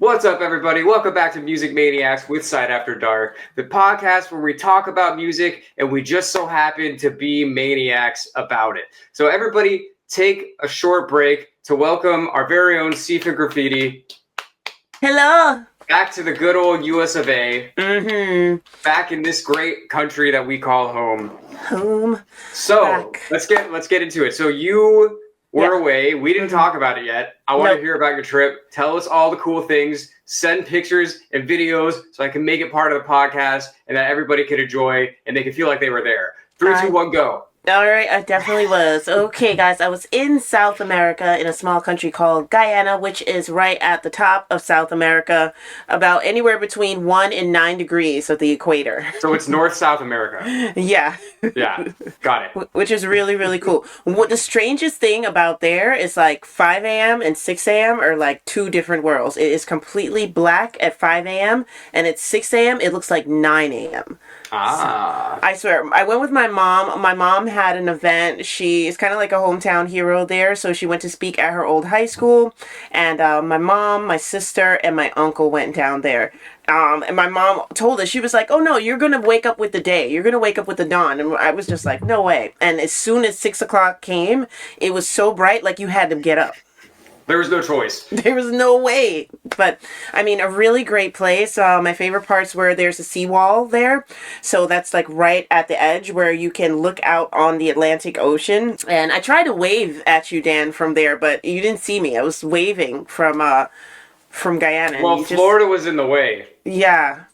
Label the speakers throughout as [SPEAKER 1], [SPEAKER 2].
[SPEAKER 1] What's up, everybody? Welcome back to Music Maniacs with Sight After Dark, the podcast where we talk about music and we just so happen to be maniacs about it. So everybody take a short break to welcome our very own Sifa Graffiti.
[SPEAKER 2] Hello.
[SPEAKER 1] Back to the good old US of A. Back in this great country that we call home. So let's get into it. So you were away. We didn't talk about it yet. I want to hear about your trip. Tell us all the cool things. Send pictures and videos so I can make it part of the podcast and that everybody can enjoy and they can feel like they were there. 3, 2, 1, go.
[SPEAKER 2] All right, I definitely was. Okay, guys, I was in South America in a small country called Guyana, which is right at the top of South America, about anywhere between 1 and 9 degrees of the equator.
[SPEAKER 1] So it's North-South America.
[SPEAKER 2] Yeah.
[SPEAKER 1] Yeah, got it.
[SPEAKER 2] Which is really, really cool. What the strangest thing about there is like 5 a.m. and 6 a.m. are like two different worlds. It is completely black at 5 a.m. and at 6 a.m. it looks like 9 a.m. So, I swear, I went with my mom. My mom had an event. She is kind of like a hometown hero there, so she went to speak at her old high school. And my mom, my sister, and my uncle went down there. And my mom told us, she was like, oh no, you're going to wake up with the day. You're going to wake up with the dawn. And I was just like, no way. And as soon as 6 o'clock came, it was so bright, like you had to get up.
[SPEAKER 1] There was no choice.
[SPEAKER 2] There was no way. But, I mean, a really great place. My favorite parts were there's a seawall there. So that's like right at the edge where you can look out on the Atlantic Ocean. And I tried to wave at you, Dan, from there, but you didn't see me. I was waving from Guyana.
[SPEAKER 1] Well, Florida was in the way.
[SPEAKER 2] Yeah.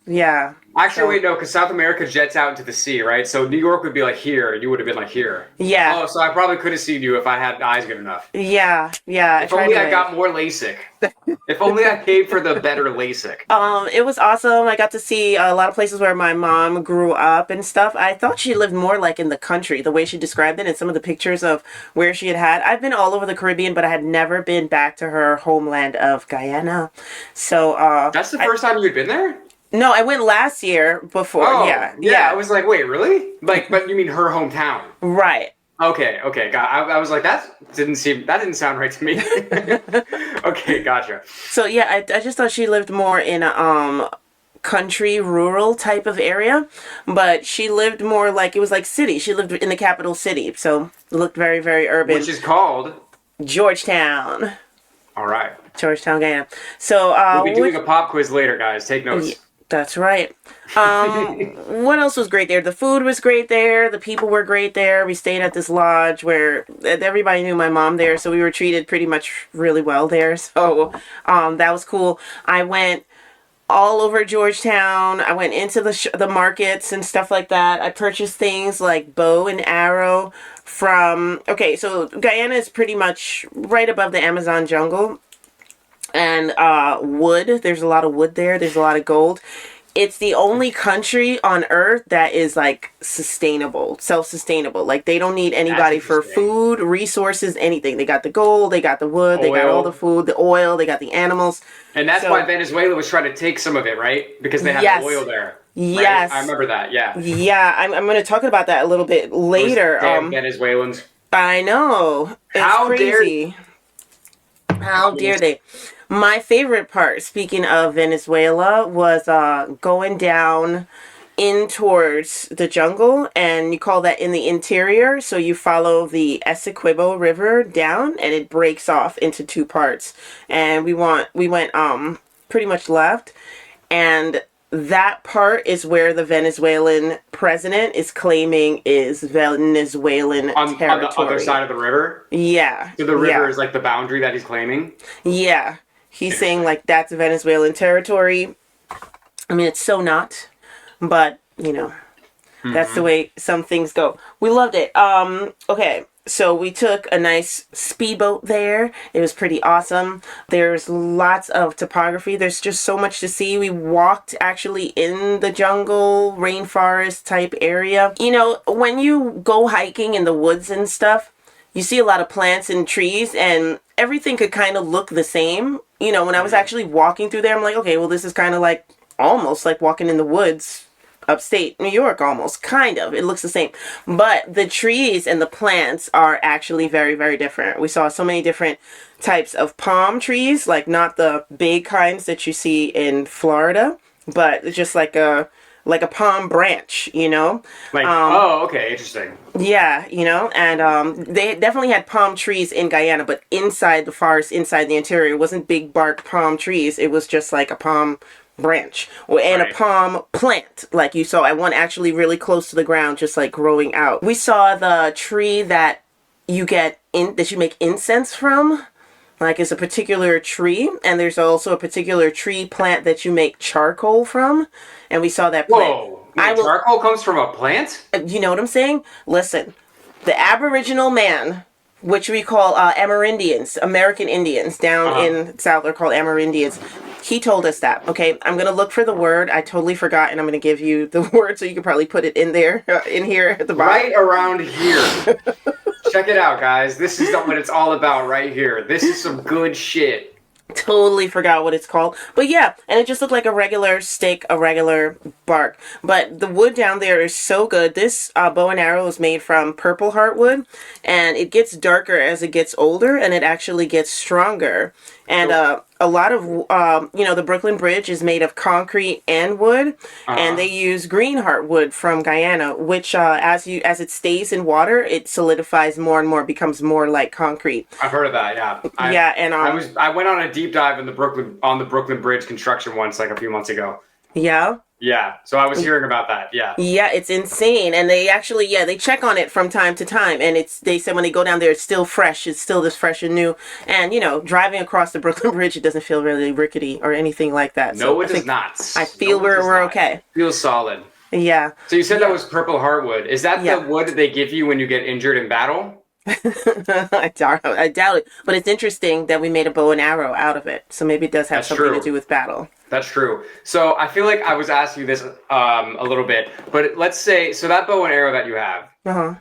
[SPEAKER 1] Actually, wait, no, because South America jets out into the sea, right? So New York would be like here, and you would have been like here.
[SPEAKER 2] Yeah.
[SPEAKER 1] Oh, so I probably could have seen you if I had eyes good enough.
[SPEAKER 2] Yeah.
[SPEAKER 1] If only I got more LASIK. If only I paid for the better LASIK.
[SPEAKER 2] It was awesome. I got to see a lot of places where my mom grew up and stuff. I thought she lived more like in the country, the way she described it, and some of the pictures of where she had. I've been all over the Caribbean, but I had never been back to her homeland of Guyana. So
[SPEAKER 1] that's the first time you'd been there?
[SPEAKER 2] No, I went last year before.
[SPEAKER 1] Oh,
[SPEAKER 2] yeah.
[SPEAKER 1] I was like, wait, really? Like, but you mean her hometown?
[SPEAKER 2] Right.
[SPEAKER 1] Okay. I was like, that didn't sound right to me. Okay, gotcha.
[SPEAKER 2] So yeah, I just thought she lived more in a country, rural type of area, but she lived more like, it was like city. She lived in the capital city, so it looked very, very urban.
[SPEAKER 1] Which is called?
[SPEAKER 2] Georgetown.
[SPEAKER 1] All right.
[SPEAKER 2] Georgetown, Guyana. So
[SPEAKER 1] we'll be doing a pop quiz later, guys. Take notes.
[SPEAKER 2] Yeah, that's right. What else was great there? The food was great there. The people were great there. We stayed at this lodge where everybody knew my mom there, so we were treated pretty much really well there. So that was cool. I went all over Georgetown. I went into the markets and stuff like that. I purchased things like bow and arrow from... Okay, so Guyana is pretty much right above the Amazon jungle. And wood. There's a lot of wood there. There's a lot of gold. It's the only country on earth that is like sustainable, self-sustainable. Like they don't need anybody for food, resources, anything. They got the gold, they got the wood, they got all the food, the oil, they got the animals.
[SPEAKER 1] And that's why Venezuela was trying to take some of it, right? Because they have the oil there. Right?
[SPEAKER 2] Yes.
[SPEAKER 1] I remember that, yeah.
[SPEAKER 2] Yeah, I'm going to talk about that a little bit later.
[SPEAKER 1] Those damn Venezuelans.
[SPEAKER 2] I know. It's crazy. How dare they? My favorite part, speaking of Venezuela, was going down in towards the jungle, and you call that in the interior. So you follow the Essequibo River down, and it breaks off into two parts. And we went pretty much left, and that part is where the Venezuelan president is claiming is Venezuelan territory.
[SPEAKER 1] On the other side of the river?
[SPEAKER 2] Yeah.
[SPEAKER 1] So the river is like the boundary that he's claiming?
[SPEAKER 2] Yeah. He's saying like that's Venezuelan territory. I mean, it's so not, but you know, that's the way some things go. We loved it. Okay. So we took a nice speedboat there. It was pretty awesome. There's lots of topography. There's just so much to see. We walked actually in the jungle, rainforest type area. You know, when you go hiking in the woods and stuff, you see a lot of plants and trees, and everything could kind of look the same. You know, when I was actually walking through there, I'm like, okay, well, this is kind of like almost like walking in the woods upstate New York almost, kind of. It looks the same. But the trees and the plants are actually very, very different. We saw so many different types of palm trees, like not the big kinds that you see in Florida, but just like a palm branch, you know?
[SPEAKER 1] Like, oh, okay, interesting.
[SPEAKER 2] Yeah, you know, and they definitely had palm trees in Guyana, but inside the forest, inside the interior, it wasn't big bark palm trees. It was just like a palm branch and a palm plant, like you saw, and one actually really close to the ground, just like growing out. We saw the tree that you make incense from. Like, it's a particular tree, and there's also a particular tree plant that you make charcoal from, and we saw that plant.
[SPEAKER 1] Whoa, charcoal comes from a plant?
[SPEAKER 2] You know what I'm saying? Listen, the Aboriginal man, which we call Amerindians, American Indians down in South are called Amerindians. He told us that. Okay, I'm gonna look for the word. I totally forgot, and I'm gonna give you the word so you can probably put it in there, in here at the bottom.
[SPEAKER 1] Right around here. Check it out, guys. This is what it's all about right here. This is some good shit.
[SPEAKER 2] Totally forgot what it's called. But yeah, and it just looked like a regular stick, a regular bark. But the wood down there is so good. This bow and arrow is made from purple heartwood, and it gets darker as it gets older, and it actually gets stronger. And a lot of, the Brooklyn Bridge is made of concrete and wood, and they use green heartwood from Guyana, which as it stays in water, it solidifies more and more, becomes more like concrete.
[SPEAKER 1] I've heard of that, yeah. I went on a deep dive on the Brooklyn Bridge construction once, like a few months ago.
[SPEAKER 2] Yeah.
[SPEAKER 1] Yeah, so I was hearing about that, yeah.
[SPEAKER 2] Yeah, it's insane. And they actually, they check on it from time to time. And they said when they go down there, it's still fresh. It's still this fresh and new. And, driving across the Brooklyn Bridge, it doesn't feel really rickety or anything like that.
[SPEAKER 1] No, so it does not.
[SPEAKER 2] I feel we're okay.
[SPEAKER 1] It feels solid.
[SPEAKER 2] Yeah.
[SPEAKER 1] So you said that was purple heartwood. Is that the wood that they give you when you get injured in battle?
[SPEAKER 2] I doubt it. But it's interesting that we made a bow and arrow out of it. So maybe it does have something to do with battle.
[SPEAKER 1] That's true. So I feel like I was asking you this a little bit, but let's say, so that bow and arrow that you have,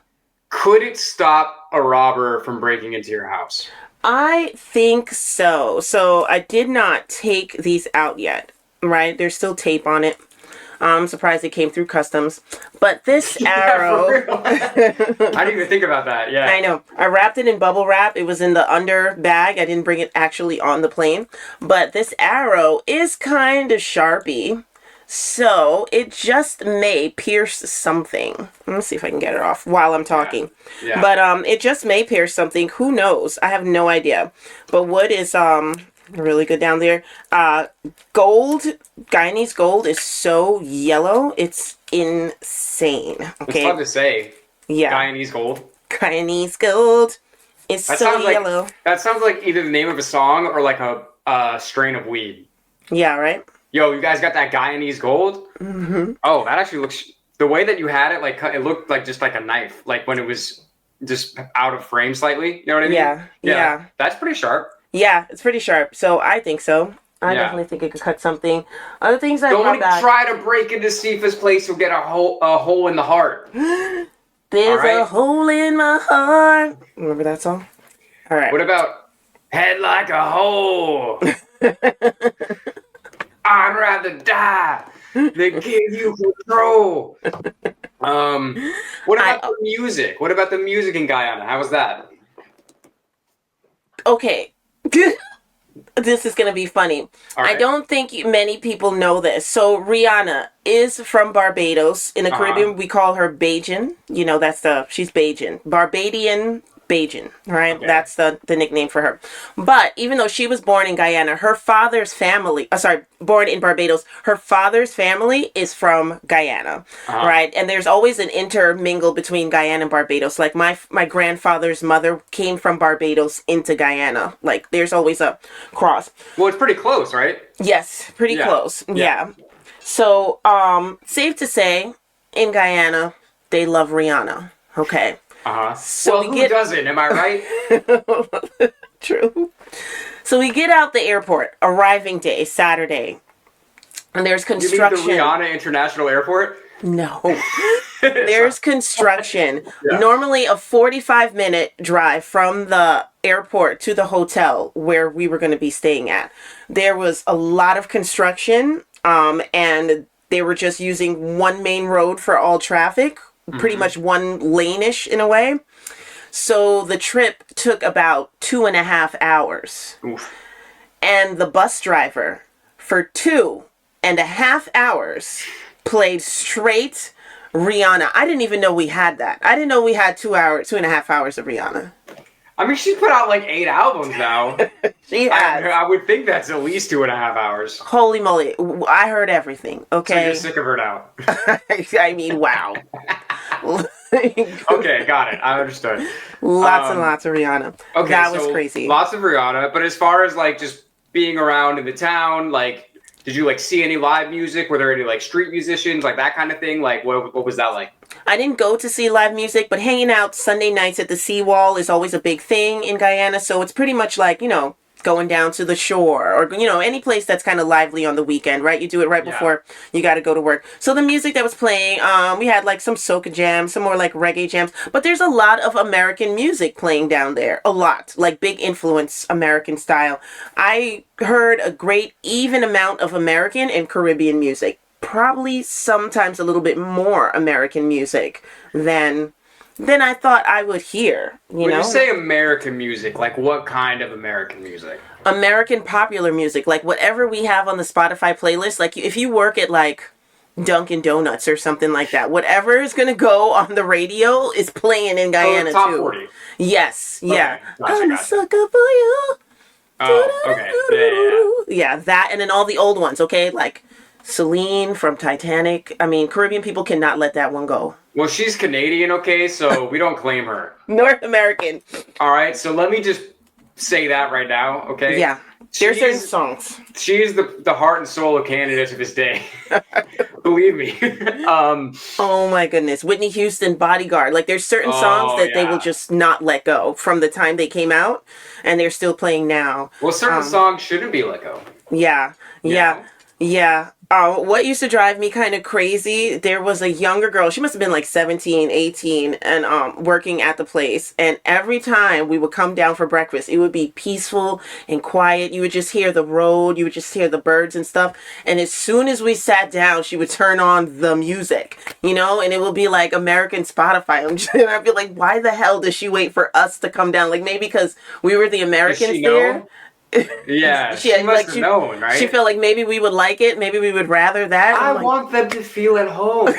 [SPEAKER 1] could it stop a robber from breaking into your house?
[SPEAKER 2] I think so. So I did not take these out yet, right? There's still tape on it. I'm surprised it came through customs. But this arrow...
[SPEAKER 1] I didn't even think about that, yeah.
[SPEAKER 2] I know. I wrapped it in bubble wrap. It was in the under bag. I didn't bring it actually on the plane. But this arrow is kind of sharpy. So it just may pierce something. Let me see if I can get it off while I'm talking. Yeah. But it just may pierce something. Who knows? I have no idea. But wood is... really good down there. Gold, Guyanese gold is so yellow. It's insane. Okay.
[SPEAKER 1] It's fun to say.
[SPEAKER 2] Yeah.
[SPEAKER 1] Guyanese gold.
[SPEAKER 2] Guyanese gold is so yellow.
[SPEAKER 1] That sounds like either the name of a song or like a strain of weed.
[SPEAKER 2] Yeah, right?
[SPEAKER 1] Yo, you guys got that Guyanese gold?
[SPEAKER 2] Mm-hmm.
[SPEAKER 1] Oh, that actually looks... The way that you had it, like, it looked like just like a knife. Like when it was just out of frame slightly. You know what I mean? Yeah. That's pretty sharp.
[SPEAKER 2] Yeah, it's pretty sharp. So I think so. I definitely think it could cut something. Other things I
[SPEAKER 1] don't try to break into Sifa's place. You'll get a hole in the heart.
[SPEAKER 2] There's a hole in my heart. Remember that song? All right.
[SPEAKER 1] What about head like a hole? I'd rather die than give you control. What about the music? What about the music in Guyana? How was that?
[SPEAKER 2] Okay. This is going to be funny. Right. I don't think many people know this. So Rihanna is from Barbados. In the Caribbean, we call her Bajan. She's Bajan. Barbadian Bajan, right? Okay. That's the nickname for her. But even though she was born in Guyana, her father's family, born in Barbados, her father's family is from Guyana, right? And there's always an intermingle between Guyana and Barbados. Like my grandfather's mother came from Barbados into Guyana. Like there's always a cross.
[SPEAKER 1] Well, it's pretty close, right?
[SPEAKER 2] Yes, pretty close. Yeah. So, safe to say, in Guyana, they love Rihanna. Okay.
[SPEAKER 1] So who doesn't? Am I right?
[SPEAKER 2] True. So we get out the airport, arriving day, Saturday, and there's construction.
[SPEAKER 1] You mean the Guyana International Airport?
[SPEAKER 2] No. There's construction. Normally a 45-minute drive from the airport to the hotel where we were going to be staying at. There was a lot of construction, and they were just using one main road for all traffic, pretty much one lane-ish in a way. So the trip took about 2.5 hours.
[SPEAKER 1] Oof.
[SPEAKER 2] And the bus driver, for 2.5 hours, played straight Rihanna. I didn't even know we had that. I didn't know we had 2.5 hours of Rihanna.
[SPEAKER 1] I mean, she's put out like 8 albums now.
[SPEAKER 2] She has.
[SPEAKER 1] I would think that's at least 2.5 hours.
[SPEAKER 2] Holy moly. I heard everything, okay?
[SPEAKER 1] So you're sick of her now.
[SPEAKER 2] I mean, wow.
[SPEAKER 1] Okay, got it. I understood.
[SPEAKER 2] Lots and lots of Rihanna.
[SPEAKER 1] Okay,
[SPEAKER 2] that was crazy.
[SPEAKER 1] Lots of Rihanna, but as far as like just being around in the town, like, did you like see any live music? Were there any like street musicians, like that kind of thing? Like, what was that like?
[SPEAKER 2] I didn't go to see live music, but hanging out Sunday nights at the seawall is always a big thing in Guyana. So it's pretty much like, going down to the shore or, any place that's kind of lively on the weekend, right? You do it right before you got to go to work. So the music that was playing, we had like some soca jams, some more like reggae jams, but there's a lot of American music playing down there. A lot, like big influence American style. I heard a great even amount of American and Caribbean music. Probably sometimes a little bit more American music than I thought I would hear.
[SPEAKER 1] When you say American music, like what kind of American music?
[SPEAKER 2] American popular music, like whatever we have on the Spotify playlist. Like if you work at like Dunkin' Donuts or something like that, whatever is going to go on the radio is playing in Guyana
[SPEAKER 1] top
[SPEAKER 2] too.
[SPEAKER 1] 40.
[SPEAKER 2] Yes, yeah.
[SPEAKER 1] Gotcha,
[SPEAKER 2] I'm a sucker for you.
[SPEAKER 1] Oh, okay.
[SPEAKER 2] Yeah, that and then all the old ones, okay? Like Celine from Titanic. I mean, Caribbean people cannot let that one go.
[SPEAKER 1] Well, she's Canadian, okay, so we don't claim her.
[SPEAKER 2] North American.
[SPEAKER 1] All right, so let me just say that right now, okay?
[SPEAKER 2] Yeah. There's certain songs.
[SPEAKER 1] She is the heart and soul of Canada to this day. Believe me.
[SPEAKER 2] Oh my goodness. Whitney Houston, Bodyguard. Like there's certain songs that they will just not let go from the time they came out and they're still playing now.
[SPEAKER 1] Well, certain songs shouldn't be let go.
[SPEAKER 2] Yeah. What used to drive me kind of crazy, there was a younger girl, she must have been like 17, 18, and working at the place. And every time we would come down for breakfast, it would be peaceful and quiet. You would just hear the road, you would just hear the birds and stuff. And as soon as we sat down, she would turn on the music, and it would be like American Spotify. And I'd be like, why the hell does she wait for us to come down? Like maybe because we were the Americans there.
[SPEAKER 1] Yeah, she must have known, right?
[SPEAKER 2] She felt like maybe we would like it, maybe we would rather that.
[SPEAKER 1] I want them to feel at home.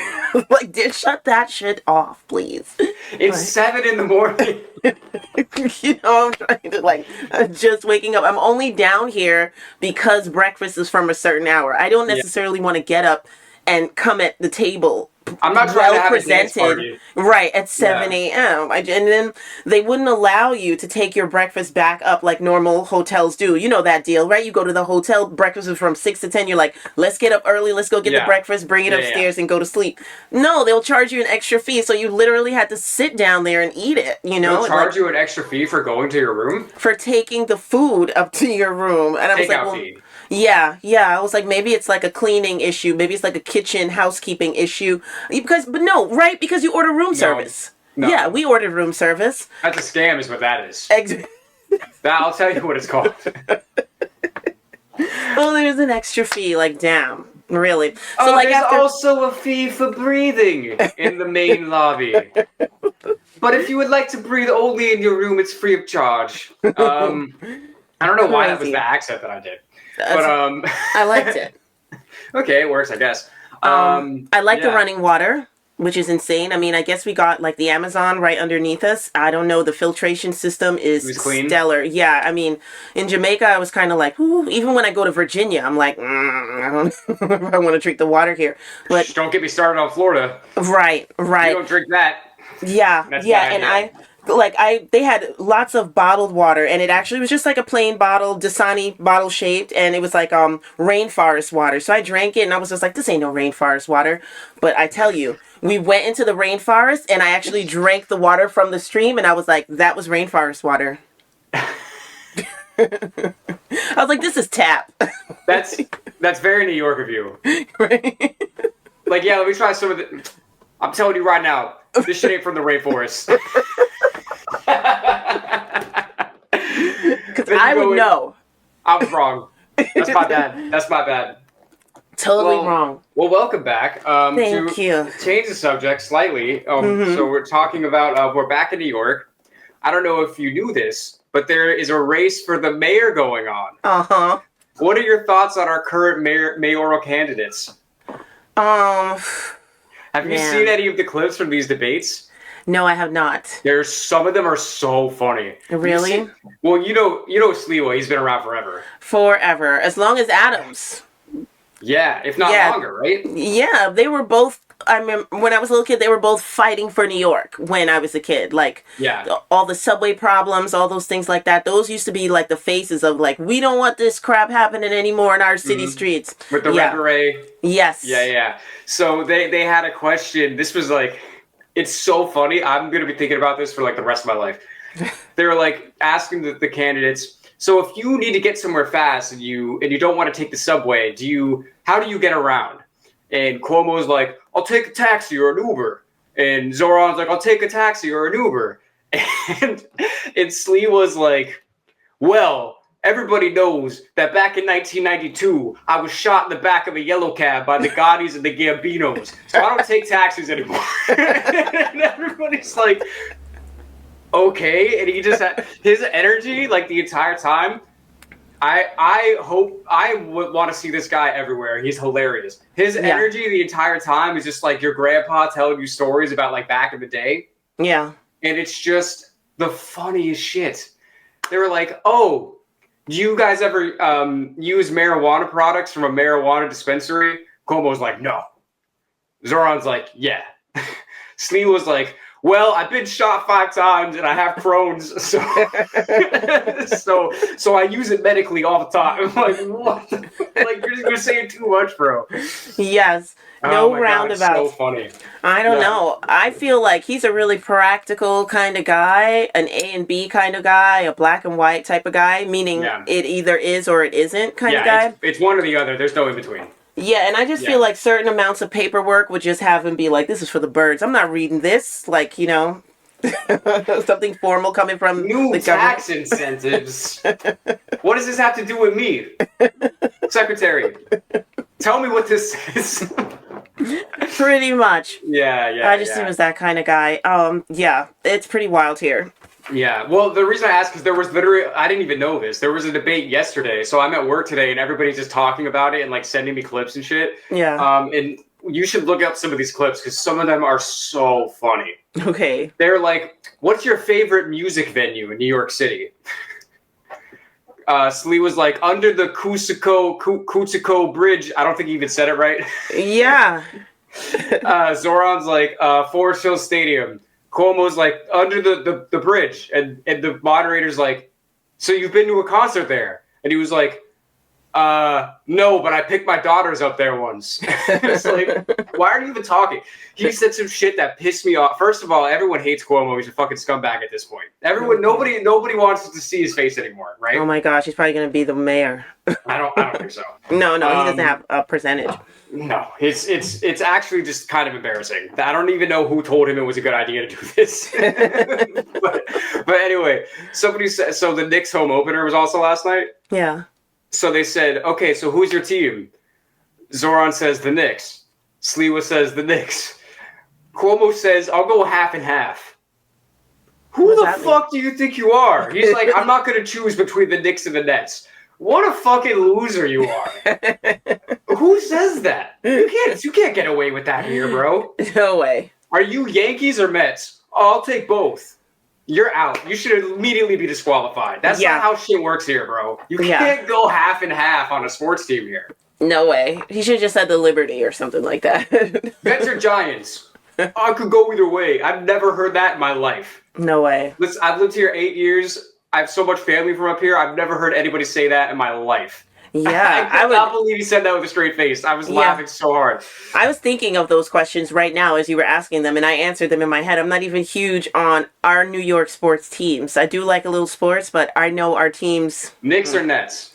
[SPEAKER 2] Like, shut that shit off, please.
[SPEAKER 1] It's 7 in the morning.
[SPEAKER 2] I'm trying to just waking up. I'm only down here because breakfast is from a certain hour. I don't necessarily want to get up and come at the table.
[SPEAKER 1] I'm not trying to have a dance party.
[SPEAKER 2] Right, at 7 a.m. And then they wouldn't allow you to take your breakfast back up like normal hotels do. You know that deal, right? You go to the hotel, breakfast is from 6 to 10. You're like, let's get up early, let's go get the breakfast, bring it upstairs and go to sleep. No, they'll charge you an extra fee. So you literally had to sit down there and eat it,
[SPEAKER 1] They'll charge you an extra fee for going to your room?
[SPEAKER 2] For taking the food up to your room. And I was like,
[SPEAKER 1] fee.
[SPEAKER 2] Yeah. I was like, maybe it's like a cleaning issue. Maybe it's like a kitchen housekeeping issue. Because you order room service.
[SPEAKER 1] No.
[SPEAKER 2] Yeah, we ordered room service.
[SPEAKER 1] That's a scam is what that is. I'll tell you what it's called.
[SPEAKER 2] Well, there's an extra fee, like, damn. Really.
[SPEAKER 1] So, there's also a fee for breathing in the main lobby. But if you would like to breathe only in your room, it's free of charge. I don't know why that was the accent that I did. But
[SPEAKER 2] I liked it.
[SPEAKER 1] Okay, it works, I guess.
[SPEAKER 2] I like the running water, which is insane. I mean, I guess we got like the Amazon right underneath us. I don't know. The filtration system is stellar. Yeah, I mean, in Jamaica, I was kind of like, ooh. Even when I go to Virginia, I'm like, I don't know if I want to drink the water here. But
[SPEAKER 1] don't get me started on Florida.
[SPEAKER 2] Right.
[SPEAKER 1] You don't drink that.
[SPEAKER 2] Yeah, and they had lots of bottled water, and it actually was just like a plain bottle, Dasani bottle shaped, and it was like rainforest water. So I drank it, and I was just like, this ain't no rainforest water. But I tell you, we went into the rainforest, and I actually drank the water from the stream, and I was like, that was rainforest water. I was like, this is tap.
[SPEAKER 1] That's very New York of you.
[SPEAKER 2] Right?
[SPEAKER 1] Like, yeah, let me try some of the... I'm telling you right now, this shit ain't from the rainforest.
[SPEAKER 2] Because I would know.
[SPEAKER 1] I was wrong. That's my bad.
[SPEAKER 2] Totally wrong.
[SPEAKER 1] Well, welcome back.
[SPEAKER 2] Thank you.
[SPEAKER 1] Change the subject slightly. So we're talking about, we're back in New York. I don't know if you knew this, but there is a race for the mayor going on.
[SPEAKER 2] Uh-huh.
[SPEAKER 1] What are your thoughts on our current mayoral candidates? Have you seen any of the clips from these debates?
[SPEAKER 2] No, I have not.
[SPEAKER 1] Some of them are so funny.
[SPEAKER 2] Really?
[SPEAKER 1] Well, you know Sliwa, he's been around forever.
[SPEAKER 2] Forever. As long as Adams.
[SPEAKER 1] Yeah, if not longer, right?
[SPEAKER 2] Yeah, they were both, I remember when I was a little kid, they were both fighting for New York when I was a kid. Like, all the subway problems, all those things like that. Those used to be like the faces of like, we don't want this crap happening anymore in our city streets.
[SPEAKER 1] With the red beret.
[SPEAKER 2] Yes.
[SPEAKER 1] Yeah. So they had a question. This was like, it's so funny. I'm going to be thinking about this for like the rest of my life. They were like asking the candidates, so if you need to get somewhere fast and you don't want to take the subway, how do you get around? And Cuomo's like, I'll take a taxi or an Uber. And Zoran's like, I'll take a taxi or an Uber. And Slee was like, well, everybody knows that back in 1992, I was shot in the back of a yellow cab by the Gaudis and the Gambinos. So I don't take taxis anymore. And everybody's like, okay. And he just had his energy like the entire time. I hope I would want to see this guy everywhere. He's hilarious. His energy the entire time is just like your grandpa telling you stories about like back in the day.
[SPEAKER 2] Yeah.
[SPEAKER 1] And it's just the funniest shit. They were like, oh, do you guys ever use marijuana products from a marijuana dispensary? Cuomo's like, no. Zoran's like, yeah. Slee was like, well, I've been shot 5 times and I have Crohn's, so I use it medically all the time. I'm like, what? Like, you're saying too much, bro.
[SPEAKER 2] Yes. No roundabouts.
[SPEAKER 1] God, it's so funny.
[SPEAKER 2] I don't know. I feel like he's a really practical kind of guy, an A and B kind of guy, a black and white type of guy, meaning it either is or it isn't kind of guy.
[SPEAKER 1] It's one or the other. There's no in between.
[SPEAKER 2] Yeah, and I just feel like certain amounts of paperwork would just have him be like, this is for the birds. I'm not reading this. Like, you know, something formal coming from
[SPEAKER 1] new
[SPEAKER 2] the
[SPEAKER 1] tax
[SPEAKER 2] government.
[SPEAKER 1] Incentives. What does this have to do with me? Secretary, tell me what this is.
[SPEAKER 2] Pretty much.
[SPEAKER 1] Yeah.
[SPEAKER 2] I just he was that kind of guy. Yeah, it's pretty wild here.
[SPEAKER 1] Yeah, well, the reason I asked is there was literally, I didn't even know this. There was a debate yesterday. So I'm at work today and everybody's just talking about it and like sending me clips and shit.
[SPEAKER 2] Yeah.
[SPEAKER 1] And you should look up some of these clips because some of them are so funny.
[SPEAKER 2] Okay.
[SPEAKER 1] They're like, what's your favorite music venue in New York City? Slee was like, under the Cusco Bridge. I don't think he even said it right.
[SPEAKER 2] Yeah.
[SPEAKER 1] Zoran's like, Forest Hill Stadium. Cuomo's like, under the bridge. And the moderator's like, so you've been to a concert there? And he was like, no, but I picked my daughters up there once. It's like, why are you even talking? He said some shit that pissed me off. First of all, everyone hates Cuomo. He's a fucking scumbag at this point. Nobody wants to see his face anymore, right?
[SPEAKER 2] Oh my gosh, he's probably going to be the mayor.
[SPEAKER 1] I don't think so.
[SPEAKER 2] No, he doesn't have a percentage.
[SPEAKER 1] No, it's actually just kind of embarrassing. I don't even know who told him it was a good idea to do this. but anyway, somebody said, so the Knicks home opener was also last night?
[SPEAKER 2] Yeah.
[SPEAKER 1] So they said, okay, so who's your team? Zoran says the Knicks. Sliwa says the Knicks. Cuomo says, I'll go half and half. Who the fuck do you think you are? He's like, I'm not going to choose between the Knicks and the Nets. What a fucking loser you are. Who says that? You can't get away with that here, bro.
[SPEAKER 2] No way.
[SPEAKER 1] Are you Yankees or Mets? Oh, I'll take both. You're out. You should immediately be disqualified. That's not how shit works here, bro. You can't go half and half on a sports team here.
[SPEAKER 2] No way. He should have just said the Liberty or something like that.
[SPEAKER 1] Mets or Giants? I could go either way. I've never heard that in my life.
[SPEAKER 2] No way.
[SPEAKER 1] Listen, I've lived here 8 years. I have so much family from up here. I've never heard anybody say that in my life.
[SPEAKER 2] Yeah.
[SPEAKER 1] I cannot believe he said that with a straight face. I was laughing so hard.
[SPEAKER 2] I was thinking of those questions right now as you were asking them, and I answered them in my head. I'm not even huge on our New York sports teams. I do like a little sports, but I know our teams.
[SPEAKER 1] Knicks or Nets?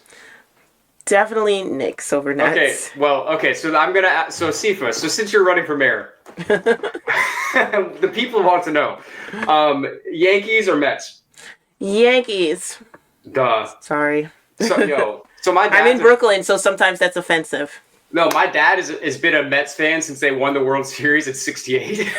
[SPEAKER 2] Definitely Knicks over Nets.
[SPEAKER 1] Okay. So I'm going to so Sifa, so since you're running for mayor, the people want to know, Yankees or Mets?
[SPEAKER 2] Yankees.
[SPEAKER 1] Duh.
[SPEAKER 2] Sorry.
[SPEAKER 1] So my dad.
[SPEAKER 2] I'm in Brooklyn, so sometimes that's offensive.
[SPEAKER 1] No, my dad has been a Mets fan since they won the World Series at 68.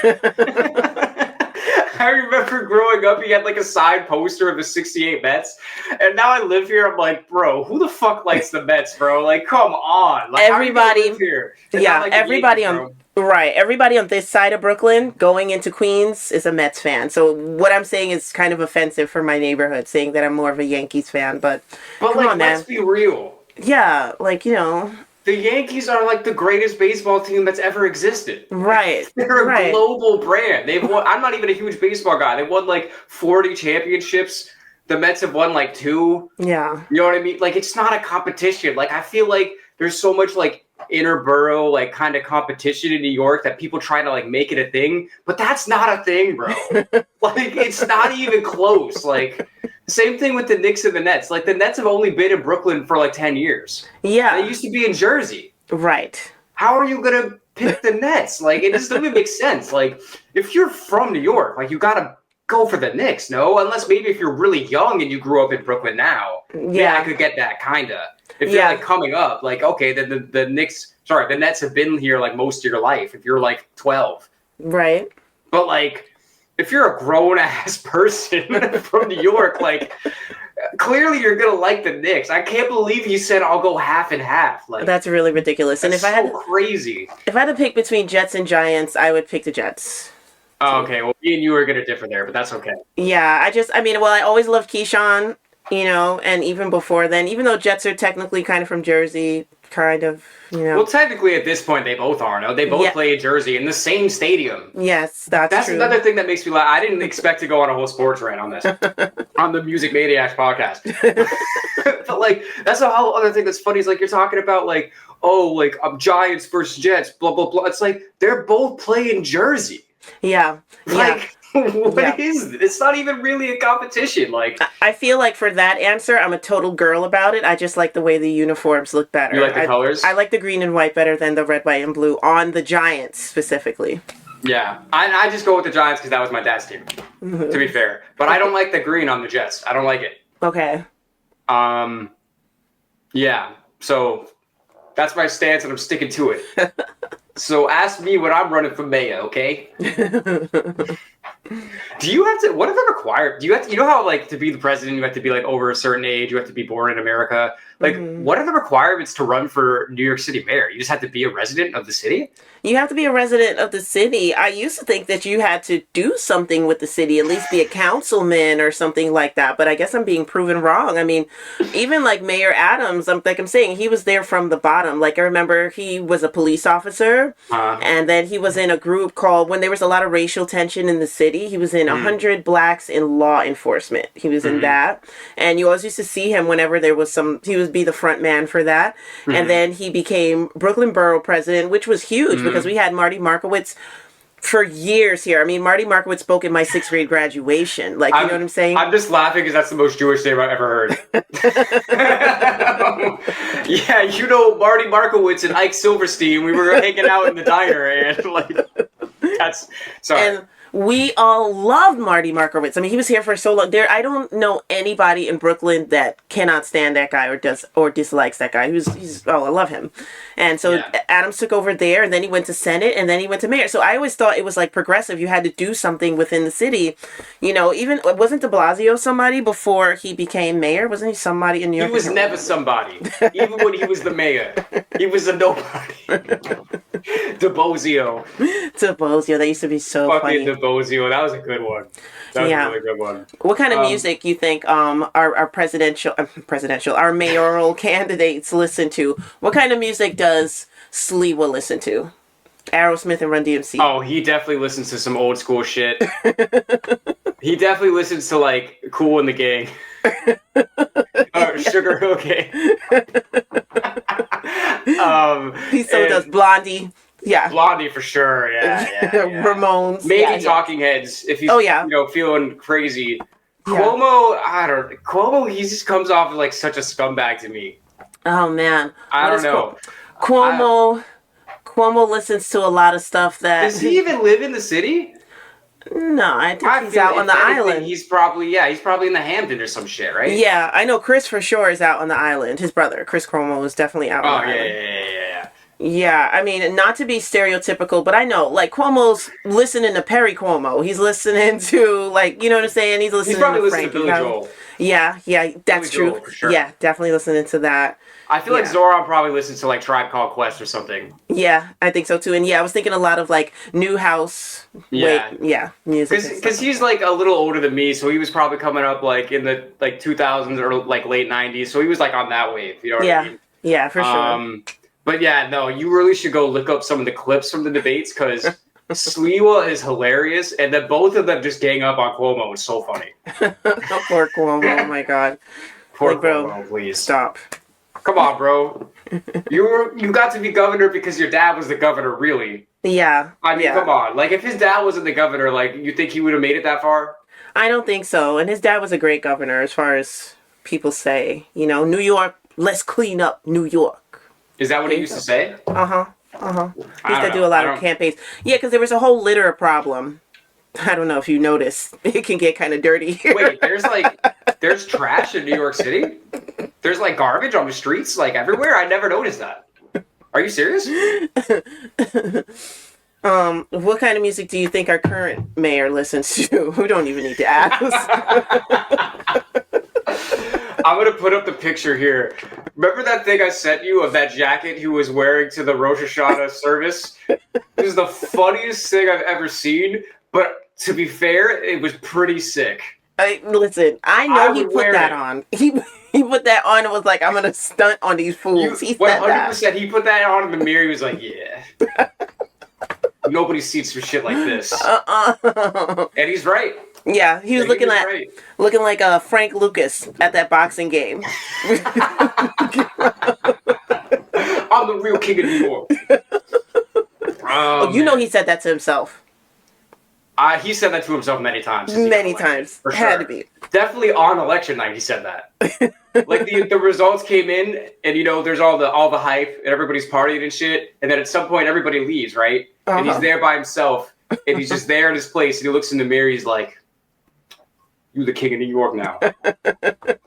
[SPEAKER 1] I remember growing up, he had like a side poster of the 68 Mets. And now I live here, I'm like, bro, who the fuck likes the Mets, bro? Like, come on. Like,
[SPEAKER 2] everybody,
[SPEAKER 1] how do you live here?
[SPEAKER 2] yeah,
[SPEAKER 1] like
[SPEAKER 2] everybody
[SPEAKER 1] Yankees,
[SPEAKER 2] everybody on this side of Brooklyn going into Queens is a Mets fan. So what I'm saying is kind of offensive for my neighborhood, saying that I'm more of a Yankees fan. But come
[SPEAKER 1] like,
[SPEAKER 2] on, man.
[SPEAKER 1] Let's be real.
[SPEAKER 2] Yeah, like, you know.
[SPEAKER 1] The Yankees are like the greatest baseball team that's ever existed.
[SPEAKER 2] Right.
[SPEAKER 1] They're a global brand. They've won. I'm not even a huge baseball guy. They won like 40 championships. The Mets have won like 2.
[SPEAKER 2] Yeah.
[SPEAKER 1] You know what I mean? Like, it's not a competition. Like, I feel like there's so much like interborough like kind of competition in New York that people try to like make it a thing, but that's not a thing, bro. Like, it's not even close. Like, same thing with the Knicks and the Nets. Like, the Nets have only been in Brooklyn for like 10 years.
[SPEAKER 2] Yeah.
[SPEAKER 1] They used to be in Jersey.
[SPEAKER 2] Right.
[SPEAKER 1] How are you going to pick the Nets? Like, it just doesn't make sense. Like, if you're from New York, like, you got to go for the Knicks, no? Unless maybe if you're really young and you grew up in Brooklyn now. Yeah, I could get that, kind of. If you're, like, coming up, like, okay, then the Nets have been here, like, most of your life. If you're, like, 12.
[SPEAKER 2] Right.
[SPEAKER 1] But, like, if you're a grown-ass person from New York, like, clearly you're going to like the Knicks. I can't believe you said I'll go half and half. Like,
[SPEAKER 2] that's really ridiculous. And if I had
[SPEAKER 1] crazy.
[SPEAKER 2] If I had to pick between Jets and Giants, I would pick the Jets.
[SPEAKER 1] Oh, okay. Well, me and you are going to differ there, but that's okay.
[SPEAKER 2] Yeah, I always loved Keyshawn, you know, and even before then, even though Jets are technically kind of from Jersey, kind of, you know.
[SPEAKER 1] Well, technically at this point, they both are. No, they both play in Jersey in the same stadium.
[SPEAKER 2] Yes, that's true.
[SPEAKER 1] Another thing that makes me laugh. I didn't expect to go on a whole sports rant on this, on the Music Maniacs podcast. But, like, that's a whole other thing that's funny is, like, you're talking about, like, oh, like, Giants versus Jets, blah, blah, blah. It's like, they're both playing Jersey.
[SPEAKER 2] Yeah.
[SPEAKER 1] Like, what is this? It's not even really a competition. Like,
[SPEAKER 2] I feel like for that answer, I'm a total girl about it. I just like the way the uniforms look better.
[SPEAKER 1] You like the colors?
[SPEAKER 2] I like the green and white better than the red, white, and blue on the Giants specifically.
[SPEAKER 1] Yeah. I just go with the Giants because that was my dad's team, to be fair. But I don't like the green on the Jets. I don't like it.
[SPEAKER 2] Okay.
[SPEAKER 1] Yeah. So that's my stance, and I'm sticking to it. So ask me when I'm running for mayor, okay? Do you have to? What are the requirements? Do you have to? You know how, like, to be the president, you have to be like over a certain age. You have to be born in America. Like, what are the requirements to run for New York City mayor? You just have to be a resident of the city.
[SPEAKER 2] You have to be a resident of the city. I used to think that you had to do something with the city, at least be a councilman or something like that. But I guess I'm being proven wrong. I mean, even like Mayor Adams, I'm saying, he was there from the bottom. Like, I remember he was a police officer, and then he was in a group called, when there was a lot of racial tension in the city, he was in 100 Blacks in Law Enforcement. He was in that. And you always used to see him whenever there was he would be the front man for that. And then he became Brooklyn Borough president, which was huge because we had Marty Markowitz for years here. I mean, Marty Markowitz spoke in my 6th grade graduation. Like, you know what I'm saying?
[SPEAKER 1] I'm just laughing because that's the most Jewish name I've ever heard. Yeah, you know, Marty Markowitz and Ike Silverstein, we were hanging out in the diner, and, like, that's... Sorry.
[SPEAKER 2] And we all loved Marty Markowitz. I mean, he was here for so long. I don't know anybody in Brooklyn that cannot stand that guy or dislikes that guy. I love him. And so Adams took over there, and then he went to Senate, and then he went to mayor. So I always thought it was like progressive. You had to do something within the city. You know, even wasn't De Blasio somebody before he became mayor? Wasn't he somebody in New York?
[SPEAKER 1] He was never somebody. Even when he was the mayor, he was a nobody. De Blasio.
[SPEAKER 2] De Blasio. That used to be so funny.
[SPEAKER 1] De Blasio. That was a good one. That was a really good one.
[SPEAKER 2] What kind of music you think our our mayoral candidates listen to? What kind of music does Sliwa listen to? Aerosmith and Run DMC.
[SPEAKER 1] Oh, he definitely listens to some old school shit. He definitely listens to, like, Kool and the Gang. Sugar Hill Gang.
[SPEAKER 2] He so does Blondie. Yeah.
[SPEAKER 1] Blondie for sure. Yeah.
[SPEAKER 2] Ramones.
[SPEAKER 1] Maybe Talking Heads if he's feeling crazy.
[SPEAKER 2] Yeah.
[SPEAKER 1] Cuomo, he just comes off like such a scumbag to me.
[SPEAKER 2] Oh man.
[SPEAKER 1] I don't know.
[SPEAKER 2] Cuomo listens to a lot of stuff that...
[SPEAKER 1] Does he even live in the city?
[SPEAKER 2] No, I think he's out on the island.
[SPEAKER 1] He's probably in the Hamptons or some shit, right?
[SPEAKER 2] Yeah, I know Chris for sure is out on the island. His brother, Chris Cuomo, is definitely out on the island.
[SPEAKER 1] Yeah.
[SPEAKER 2] Yeah, I mean, not to be stereotypical, but I know, like, Cuomo's listening to Perry Cuomo. He's listening to, like, you know what I'm saying? He's
[SPEAKER 1] He's
[SPEAKER 2] listening
[SPEAKER 1] probably
[SPEAKER 2] to
[SPEAKER 1] listening to
[SPEAKER 2] Frankie
[SPEAKER 1] Billy
[SPEAKER 2] Valli.
[SPEAKER 1] Joel.
[SPEAKER 2] Yeah, yeah,
[SPEAKER 1] Billy
[SPEAKER 2] that's true.
[SPEAKER 1] Joel for
[SPEAKER 2] Yeah,
[SPEAKER 1] sure.
[SPEAKER 2] definitely listening to that.
[SPEAKER 1] I feel like
[SPEAKER 2] Yeah.
[SPEAKER 1] Zoran probably listens to like Tribe Called Quest or something.
[SPEAKER 2] Yeah, I think so too. And yeah, I was thinking a lot of like new house,
[SPEAKER 1] Yeah,
[SPEAKER 2] music and stuff
[SPEAKER 1] because
[SPEAKER 2] like
[SPEAKER 1] he's
[SPEAKER 2] that.
[SPEAKER 1] like a little older than me, so he was probably coming up like in the like 2000s or like late 90s. So he was like on that wave. You know what I
[SPEAKER 2] Yeah,
[SPEAKER 1] mean?
[SPEAKER 2] yeah, for sure.
[SPEAKER 1] But yeah, no, you really should go look up some of the clips from the debates because Sliwa is hilarious, and then both of them just gang up on Cuomo. It's so funny.
[SPEAKER 2] Poor Cuomo, oh my God.
[SPEAKER 1] Poor
[SPEAKER 2] Like, bro,
[SPEAKER 1] Cuomo, please.
[SPEAKER 2] stop.
[SPEAKER 1] Come on, bro. You got to be governor because your dad was the governor, really.
[SPEAKER 2] Yeah,
[SPEAKER 1] I mean,
[SPEAKER 2] yeah.
[SPEAKER 1] come on. Like, if his dad wasn't the governor, like, you think he would have made it that far?
[SPEAKER 2] I don't think so. And his dad was a great governor, as far as people say. You know, New York, let's clean up New York.
[SPEAKER 1] Is that what he used to say?
[SPEAKER 2] Uh-huh. Uh-huh. He
[SPEAKER 1] I
[SPEAKER 2] used to
[SPEAKER 1] don't
[SPEAKER 2] do
[SPEAKER 1] know.
[SPEAKER 2] a lot of campaigns. Yeah, because there was a whole litter problem. I don't know if you noticed. It can get kind of dirty here.
[SPEAKER 1] Wait, there's trash in New York City? There's like garbage on the streets, like everywhere? I never noticed that. Are you serious?
[SPEAKER 2] What kind of music do you think our current mayor listens to? We don't even need to ask.
[SPEAKER 1] I'm gonna put up the picture here. Remember that thing I sent you of that jacket he was wearing to the Rosh Hashanah service? This is the funniest thing I've ever seen, but to be fair, it was pretty sick.
[SPEAKER 2] Listen, I know he put that on. He put that on and was like, I'm gonna stunt on these fools. He said that.
[SPEAKER 1] 100%. He put that on in the mirror. He was like, yeah. Nobody's seen some shit like this. And he's right.
[SPEAKER 2] Yeah, he was looking like Frank Lucas at that boxing game.
[SPEAKER 1] I'm the real king of New York.
[SPEAKER 2] Oh, you know he said that to himself.
[SPEAKER 1] He said that to himself many times.
[SPEAKER 2] Many times.
[SPEAKER 1] For sure.
[SPEAKER 2] Had to be.
[SPEAKER 1] Definitely on election night he said that. Like the results came in and you know there's all the hype and everybody's partying and shit, and then at some point everybody leaves, right? And he's there by himself and he's just there in his place and he looks in the mirror, he's like, you're the king of New York now.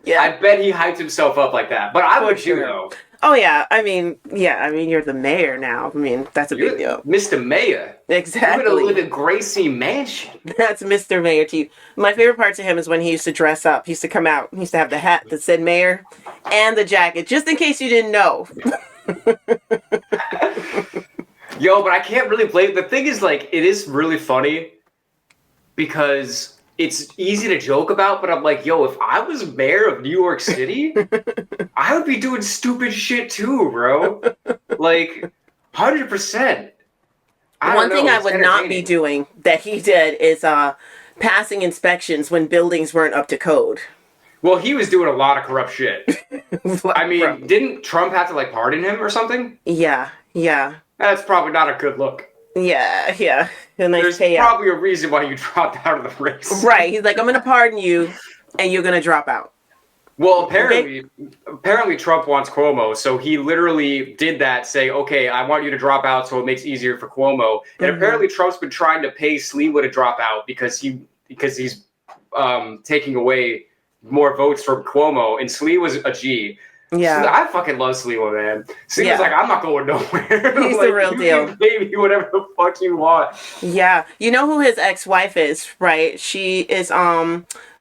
[SPEAKER 1] Yeah. I bet he hyped himself up like that. But I would too though.
[SPEAKER 2] Oh yeah, I mean, you're the mayor now. I mean, that's a big deal.
[SPEAKER 1] Mr. Mayor.
[SPEAKER 2] Exactly.
[SPEAKER 1] You're gonna live in Gracie Mansion.
[SPEAKER 2] That's Mr. Mayor to you. My favorite parts of him is when he used to dress up. He used to come out. He used to have the hat that said mayor and the jacket, just in case you didn't know.
[SPEAKER 1] Yo, but I can't really blame. The thing is, like, it is really funny because it's easy to joke about, but I'm like, yo, if I was mayor of New York City, I would be doing stupid shit too, bro. Like, 100%.
[SPEAKER 2] One thing I would not be doing that he did is passing inspections when buildings weren't up to code.
[SPEAKER 1] Well, he was doing a lot of corrupt shit. I mean, didn't Trump have to, like, pardon him or something?
[SPEAKER 2] Yeah.
[SPEAKER 1] That's probably not a good look.
[SPEAKER 2] Yeah.
[SPEAKER 1] There's probably a reason why you dropped out of the race.
[SPEAKER 2] Right. He's like, I'm going to pardon you, and you're going to drop out.
[SPEAKER 1] Well, apparently Trump wants Cuomo, so he literally did that, say, okay, I want you to drop out so it makes it easier for Cuomo. And apparently Trump's been trying to pay Sliwa to drop out because he's taking away more votes from Cuomo, and Sliwa's a G.
[SPEAKER 2] Yeah.
[SPEAKER 1] I fucking love Sliwa, man. Sliwa's like, I'm not going nowhere.
[SPEAKER 2] He's
[SPEAKER 1] like,
[SPEAKER 2] the real deal.
[SPEAKER 1] Baby, whatever the fuck you want.
[SPEAKER 2] Yeah. You know who his ex-wife is, right? She is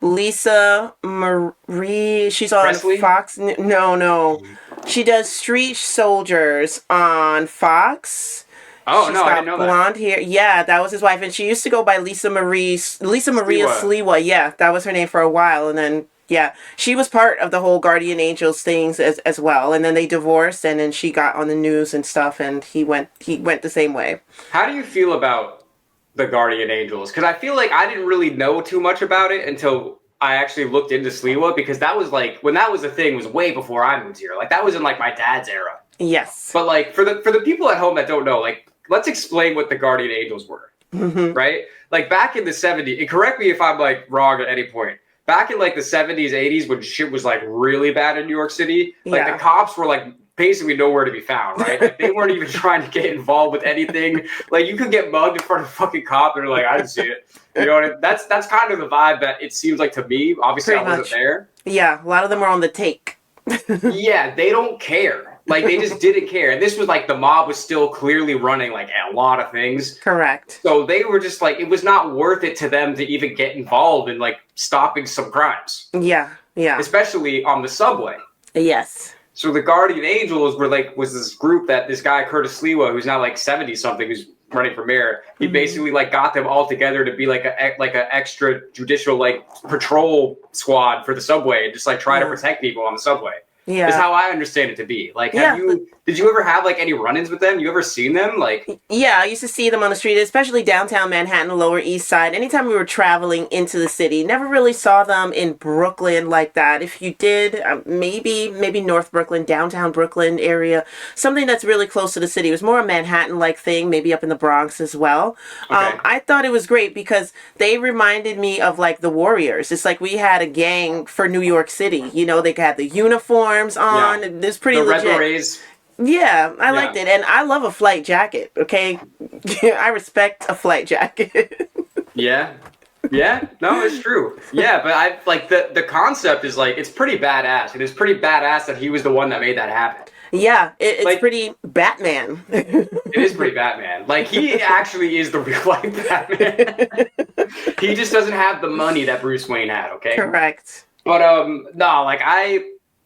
[SPEAKER 2] Lisa Marie. She's on
[SPEAKER 1] Presley?
[SPEAKER 2] Fox. No. She does Street Soldiers on Fox.
[SPEAKER 1] Oh,
[SPEAKER 2] She's
[SPEAKER 1] no, I
[SPEAKER 2] got
[SPEAKER 1] didn't know
[SPEAKER 2] blonde hair. Yeah, that was his wife. And she used to go by Lisa Maria Sliwa. Yeah, that was her name for a while. And then, yeah, she was part of the whole Guardian Angels things as well. And then they divorced, and then she got on the news and stuff, and he went the same way.
[SPEAKER 1] How do you feel about the Guardian Angels? Because I feel like I didn't really know too much about it until I actually looked into Sliwa, because that was like, when that was a thing, was way before I moved here. Like, that was in like my dad's era.
[SPEAKER 2] Yes.
[SPEAKER 1] But like, for the people at home that don't know, like, let's explain what the Guardian Angels were, right? Like, back in the 70s, and correct me if I'm, like, wrong at any point, back in, like, the 70s, 80s, when shit was, like, really bad in New York City, like, the cops were, like, basically nowhere to be found, right? Like, they weren't even trying to get involved with anything. Like, you could get mugged in front of a fucking cop, and they're like, I didn't see it. You know what I mean? That's kind of the vibe that it seems like to me. Obviously, I wasn't there.
[SPEAKER 2] Yeah, a lot of them are on the take.
[SPEAKER 1] Yeah, they don't care. Like, they just didn't care. And this was like the mob was still clearly running like a lot of things.
[SPEAKER 2] Correct.
[SPEAKER 1] So they were just like, it was not worth it to them to even get involved in like stopping some crimes.
[SPEAKER 2] Yeah, yeah.
[SPEAKER 1] Especially on the subway.
[SPEAKER 2] Yes.
[SPEAKER 1] So the Guardian Angels was this group that this guy, Curtis Lewa, who's now like 70 something, who's running for mayor. He basically like got them all together to be like a extra judicial like patrol squad for the subway and just like try to protect people on the subway. Yeah. Is how I understand it to be. Like, did you ever have like any run-ins with them? You ever seen them? Like,
[SPEAKER 2] yeah, I used to see them on the street, especially downtown Manhattan, Lower East Side. Anytime we were traveling into the city, never really saw them in Brooklyn like that. If you did, maybe North Brooklyn, downtown Brooklyn area, something that's really close to the city. It was more a Manhattan-like thing, maybe up in the Bronx as well. Okay. I thought it was great because they reminded me of like the Warriors. It's like we had a gang for New York City. You know, they had the uniforms on. Yeah. It's pretty legit. The Red Berets. Yeah, I liked it. And I love a flight jacket, okay? I respect a flight jacket.
[SPEAKER 1] Yeah. Yeah, no, it's true. Yeah, but I like the concept is like, it's pretty badass. And it's pretty badass that he was the one that made that happen.
[SPEAKER 2] Yeah, it's like, pretty Batman.
[SPEAKER 1] It is pretty Batman. Like, he actually is the real life Batman. He just doesn't have the money that Bruce Wayne had, okay?
[SPEAKER 2] Correct.
[SPEAKER 1] But no, like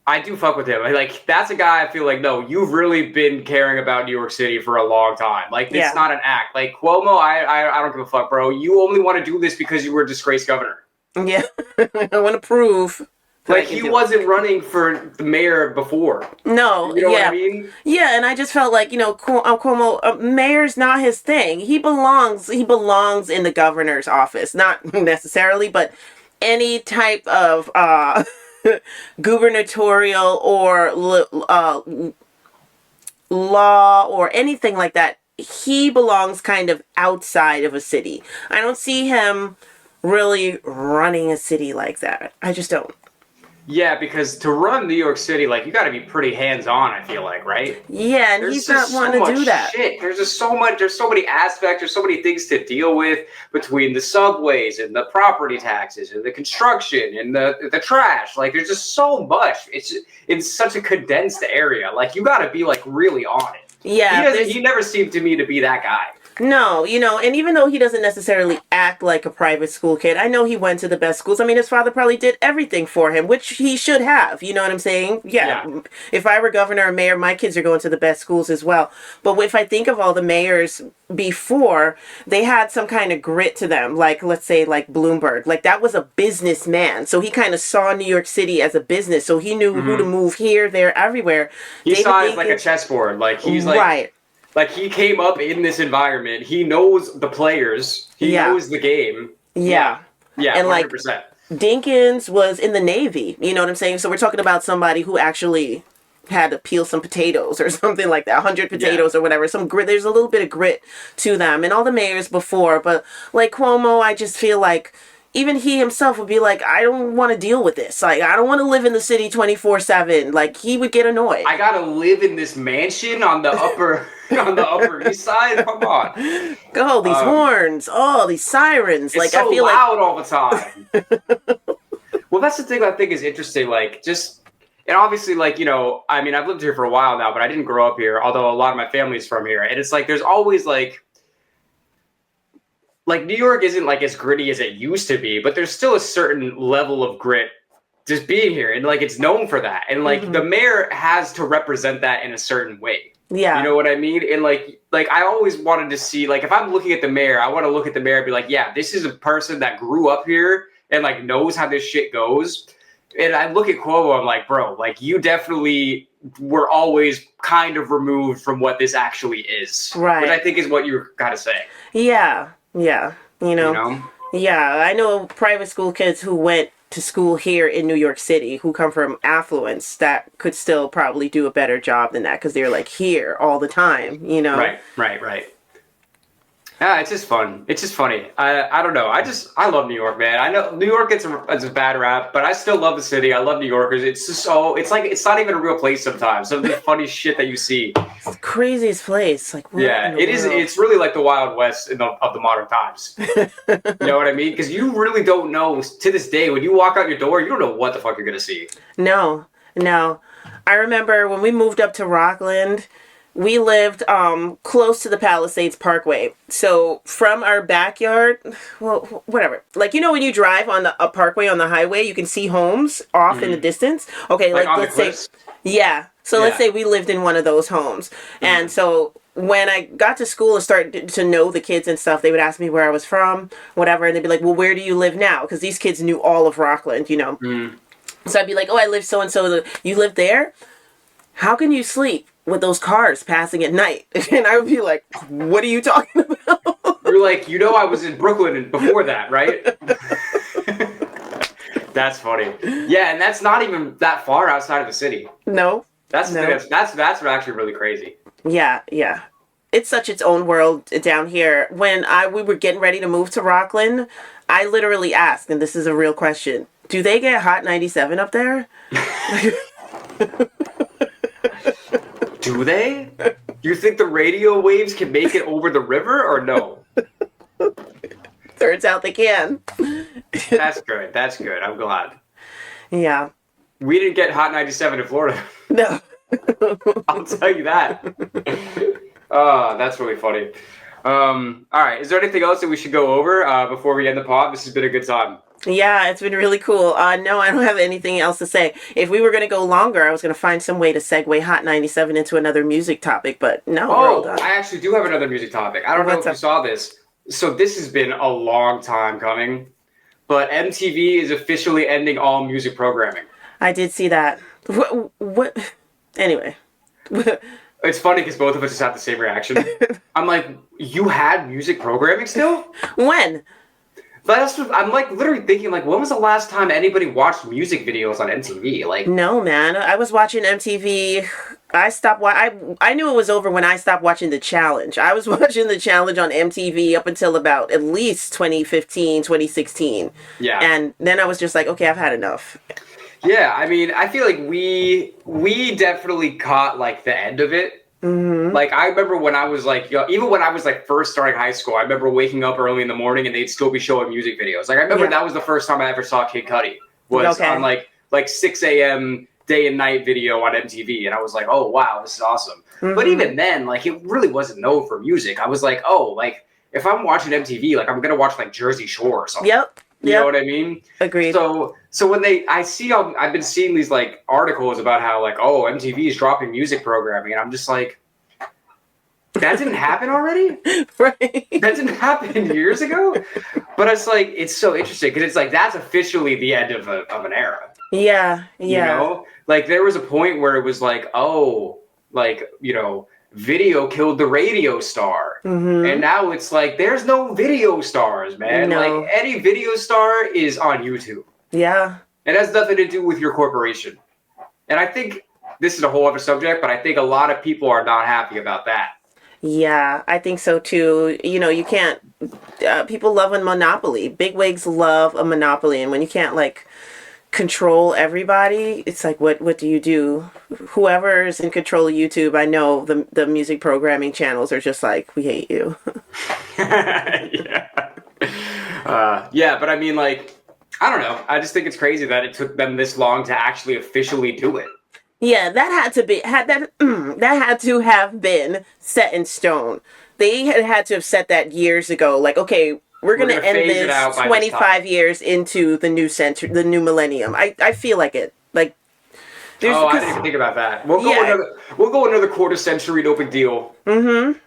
[SPEAKER 1] I do fuck with him. Like, that's a guy I feel like, no, you've really been caring about New York City for a long time. Like, it's not an act. Like, Cuomo, I don't give a fuck, bro. You only want to do this because you were a disgraced governor.
[SPEAKER 2] Yeah, I want to prove.
[SPEAKER 1] Like, he wasn't running for the mayor before.
[SPEAKER 2] No,
[SPEAKER 1] you know what I mean?
[SPEAKER 2] Yeah, and I just felt like, you know, Cuomo, mayor's not his thing. He belongs in the governor's office. Not necessarily, but any type of gubernatorial or law or anything like that, he belongs kind of outside of a city. I don't see him really running a city like that. I just don't.
[SPEAKER 1] Yeah, because to run New York City, like, you got to be pretty hands-on, I feel like, right?
[SPEAKER 2] Yeah, and he's not wanting to do that.
[SPEAKER 1] Shit. There's just so much, there's so many aspects, there's so many things to deal with between the subways and the property taxes and the construction and the trash. Like, there's just so much. It's such a condensed area. Like, you got to be, like, really on it.
[SPEAKER 2] Yeah.
[SPEAKER 1] He never seemed to me to be that guy.
[SPEAKER 2] No, you know, and even though he doesn't necessarily act like a private school kid, I know he went to the best schools. I mean, his father probably did everything for him, which he should have. You know what I'm saying? Yeah. If I were governor or mayor, my kids are going to the best schools as well. But if I think of all the mayors before, they had some kind of grit to them. Like, let's say, like Bloomberg. Like, that was a businessman. So he kind of saw New York City as a business. So he knew who to move here, there, everywhere.
[SPEAKER 1] He saw it as like a chessboard. Like, he's like... Right. Like, he came up in this environment. He knows the players. He knows the game.
[SPEAKER 2] Yeah.
[SPEAKER 1] Yeah,
[SPEAKER 2] and
[SPEAKER 1] 100%.
[SPEAKER 2] Like, Dinkins was in the Navy. You know what I'm saying? So we're talking about somebody who actually had to peel some potatoes or something like that. 100 potatoes or whatever. Some grit. There's a little bit of grit to them. And all the mayors before. But, like, Cuomo, I just feel like... Even he himself would be like, I don't want to deal with this. Like, I don't want to live in the city 24/7. Like, he would get annoyed.
[SPEAKER 1] I gotta live in this mansion on the upper east side. Come on.
[SPEAKER 2] Go, these horns. Oh, these sirens.
[SPEAKER 1] It's like, so I feel loud all the time. Well, that's the thing I think is interesting. Like, just, and obviously, like, you know, I mean, I've lived here for a while now, but I didn't grow up here. Although a lot of my family's from here, and it's like there's always like New York isn't like as gritty as it used to be, but there's still a certain level of grit just being here. And like, it's known for that. And like, the mayor has to represent that in a certain way. Yeah. You know what I mean? And like I always wanted to see, like, if I'm looking at the mayor, I want to look at the mayor and be like, yeah, this is a person that grew up here and like knows how this shit goes. And I look at Cuomo, I'm like, bro, like, you definitely were always kind of removed from what this actually is. Right. Which I think is what you were kind of saying.
[SPEAKER 2] Yeah. Yeah, you know? Yeah, I know private school kids who went to school here in New York City who come from affluence that could still probably do a better job than that because they're like here all the time, you know?
[SPEAKER 1] Right. Yeah, it's just fun. It's just funny. I don't know. I love New York, man. I know New York gets a bad rap, but I still love the city. I love New Yorkers. It's just it's like, it's not even a real place sometimes. Some of the funny shit that you see.
[SPEAKER 2] It's the craziest place. Like,
[SPEAKER 1] yeah, it is. It's really like the Wild West of the modern times. You know what I mean? Because you really don't know to this day when you walk out your door, you don't know what the fuck you're gonna see.
[SPEAKER 2] No. I remember when we moved up to Rockland, we lived close to the Palisades Parkway. So from our backyard, well, whatever. Like, you know, when you drive on a parkway on the highway, you can see homes off in the distance. Okay,
[SPEAKER 1] Like on
[SPEAKER 2] let's
[SPEAKER 1] the
[SPEAKER 2] say,
[SPEAKER 1] cliffs?
[SPEAKER 2] yeah. So let's say we lived in one of those homes. And so when I got to school and started to know the kids and stuff, they would ask me where I was from, whatever. And they'd be like, well, where do you live now? Because these kids knew all of Rockland, you know. So I'd be like, oh, I live so-and-so. You live there? How can you sleep with those cars passing at night? And I would be like, what are you talking about?
[SPEAKER 1] You're like, you know, I was in Brooklyn before that, right? That's funny. Yeah, and that's not even that far outside of the city.
[SPEAKER 2] No.
[SPEAKER 1] That's actually really crazy.
[SPEAKER 2] Yeah, yeah. It's such its own world down here. When we were getting ready to move to Rockland, I literally asked, and this is a real question, do they get Hot 97 up there?
[SPEAKER 1] Do they? Do you think the radio waves can make it over the river or no?
[SPEAKER 2] Turns out they can.
[SPEAKER 1] That's good. That's good. I'm glad.
[SPEAKER 2] Yeah.
[SPEAKER 1] We didn't get Hot 97 in Florida.
[SPEAKER 2] No.
[SPEAKER 1] I'll tell you that. Oh, that's really funny. All right. Is there anything else that we should go over before we end the pod? This has been a good time.
[SPEAKER 2] Yeah, it's been really cool. No, I don't have anything else to say. If we were going to go longer, I was going to find some way to segue Hot 97 into another music topic, but no.
[SPEAKER 1] Oh, I actually do have another music topic. I don't know if you saw this. So this has been a long time coming, but MTV is officially ending all music programming.
[SPEAKER 2] I did see that. What? Anyway.
[SPEAKER 1] It's funny because both of us just have the same reaction. I'm like, you had music programming still?
[SPEAKER 2] When?
[SPEAKER 1] I'm like literally thinking like, when was the last time anybody watched music videos on MTV? Like,
[SPEAKER 2] no, man. I was watching MTV. I knew it was over when I stopped watching The Challenge. I was watching The Challenge on MTV up until about at least 2015, 2016. Yeah. And then I was just like, okay, I've had enough.
[SPEAKER 1] Yeah, I mean, I feel like we definitely caught like the end of it. Mm-hmm. Like I remember when I was like, even when I was like first starting high school, I remember waking up early in the morning and they'd still be showing music videos. Like I remember that was the first time I ever saw Kid Cudi was on like 6 a.m. day and night video on MTV, and I was like, oh wow, this is awesome. Mm-hmm. But even then, like it really wasn't known for music. I was like, oh, like if I'm watching MTV, like I'm gonna watch like Jersey Shore or something.
[SPEAKER 2] Yep.
[SPEAKER 1] You know what I mean?
[SPEAKER 2] Agreed.
[SPEAKER 1] So when I've been seeing these like articles about how like, oh, MTV is dropping music programming, and I'm just like, that didn't happen already?
[SPEAKER 2] Right.
[SPEAKER 1] That didn't happen years ago? But it's like, it's so interesting because it's like, that's officially the end of an era.
[SPEAKER 2] Yeah. Yeah.
[SPEAKER 1] You know? Like there was a point where it was like, oh, like, you know, video killed the radio star. Mm-hmm. And now it's like, there's no video stars, man. No. Like any video star is on YouTube.
[SPEAKER 2] Yeah.
[SPEAKER 1] It has nothing to do with your corporation. And I think this is a whole other subject, but I think a lot of people are not happy about that.
[SPEAKER 2] Yeah, I think so too. You know, you can't, people love a monopoly. Bigwigs love a monopoly. And when you can't like control everybody, it's like, what do you do? Whoever is in control of YouTube, I know the music programming channels are just like, we hate you.
[SPEAKER 1] Yeah. Yeah, but I mean, like, I don't know. I just think it's crazy that it took them this long to actually officially do it.
[SPEAKER 2] Yeah, that had to have been set in stone. They had to have set that years ago. Like, okay, we're gonna end this 25 years into the new century, the new millennium. I feel like it. Like,
[SPEAKER 1] I didn't even think about that. We'll go another quarter century. No big deal. Mm-hmm.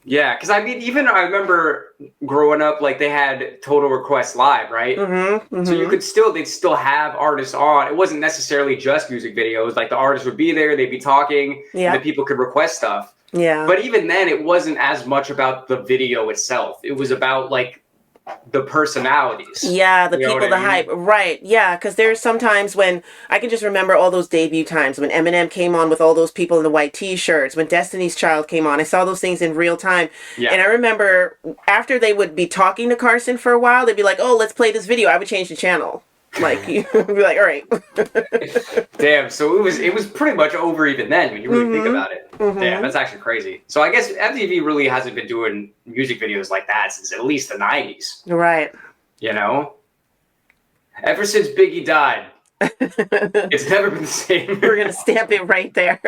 [SPEAKER 1] Yeah, because I mean, even I remember growing up, like they had Total Request Live, right? Mm-hmm, mm-hmm. So they'd still have artists on. It wasn't necessarily just music videos. Like the artists would be there, they'd be talking, and the people could request stuff. Yeah. But even then, it wasn't as much about the video itself. It was about like the personalities.
[SPEAKER 2] Yeah, the people, the hype. Right. Yeah, because there's sometimes when I can just remember all those debut times when Eminem came on with all those people in the white t-shirts, when Destiny's Child came on. I saw those things in real time. Yeah. And I remember after they would be talking to Carson for a while, they'd be like, oh, let's play this video. I would change the channel. Like, you'd be like, all right.
[SPEAKER 1] Damn, so it was pretty much over even then when you really think about it. Mm-hmm. Damn, that's actually crazy. So I guess MTV really hasn't been doing music videos like that since at least the 90s.
[SPEAKER 2] Right.
[SPEAKER 1] You know? Ever since Biggie died, It's never been the same.
[SPEAKER 2] We're gonna stamp it right there.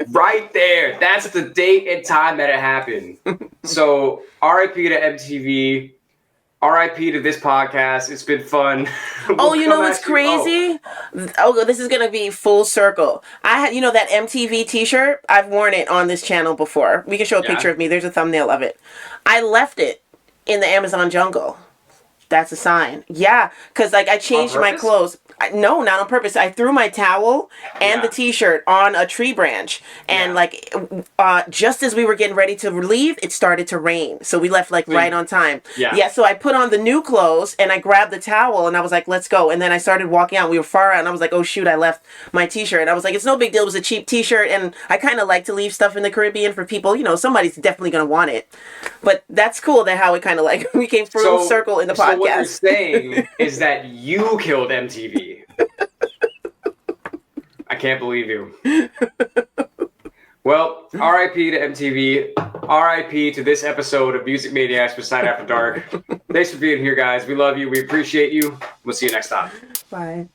[SPEAKER 1] Right there. That's the date and time that it happened. So, RIP to MTV. RIP to this podcast. It's been fun.
[SPEAKER 2] Oh, you know what's crazy? Oh, this is gonna be full circle. I had, that MTV T-shirt. I've worn it on this channel before. We can show a picture of me. There's a thumbnail of it. I left it in the Amazon jungle. That's a sign. Yeah, because I changed my clothes. No, not on purpose. I threw my towel and the T-shirt on a tree branch, and just as we were getting ready to leave, it started to rain. So we left right on time. Yeah. So I put on the new clothes and I grabbed the towel and I was like, "Let's go." And then I started walking out. We were far out, and I was like, "Oh shoot, I left my T-shirt." And I was like, "It's no big deal. It was a cheap T-shirt, and I kind of like to leave stuff in the Caribbean for people. Somebody's definitely gonna want it." But that's cool. That how it kind of we came full circle in the podcast.
[SPEAKER 1] So what you're saying is that you killed MTV. I can't believe you. Well, RIP to MTV. RIP to this episode of Music Maniacs with Night After Dark. Thanks for being here, guys. We love you. We appreciate you. We'll see you next time.
[SPEAKER 2] Bye.